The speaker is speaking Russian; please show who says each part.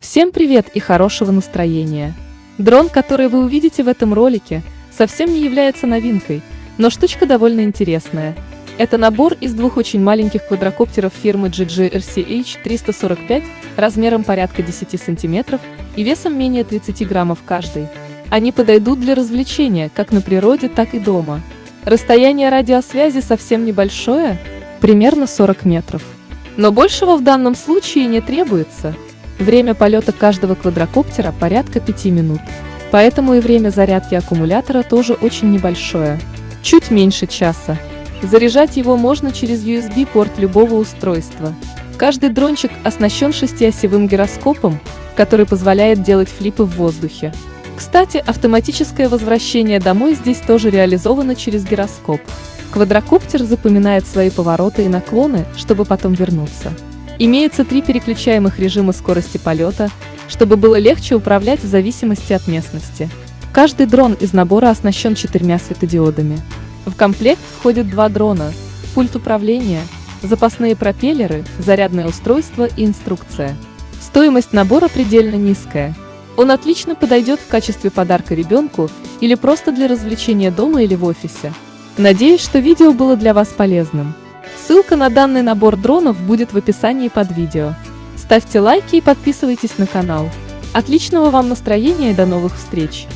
Speaker 1: Всем привет и хорошего настроения! Дрон, который вы увидите в этом ролике, совсем не является новинкой, но штучка довольно интересная. Это набор из двух очень маленьких квадрокоптеров фирмы GG-RCH-345 размером порядка 10 см и весом менее 30 граммов каждый. Они подойдут для развлечения как на природе, так и дома. Расстояние радиосвязи совсем небольшое, примерно 40 метров. Но большего в данном случае не требуется. Время полета каждого квадрокоптера порядка 5 минут. Поэтому и время зарядки аккумулятора тоже очень небольшое, чуть меньше часа. Заряжать его можно через USB-порт любого устройства. Каждый дрончик оснащен 6-осевым гироскопом, который позволяет делать флипы в воздухе. Кстати, автоматическое возвращение домой здесь тоже реализовано через гироскоп. Квадрокоптер запоминает свои повороты и наклоны, чтобы потом вернуться. Имеется 3 переключаемых режима скорости полета, чтобы было легче управлять в зависимости от местности. Каждый дрон из набора оснащен 4 светодиодами. В комплект входят 2 дрона, пульт управления, запасные пропеллеры, зарядное устройство и инструкция. Стоимость набора предельно низкая. Он отлично подойдет в качестве подарка ребенку или просто для развлечения дома или в офисе. Надеюсь, что видео было для вас полезным. Ссылка на данный набор дронов будет в описании под видео. Ставьте лайки и подписывайтесь на канал. Отличного вам настроения и до новых встреч!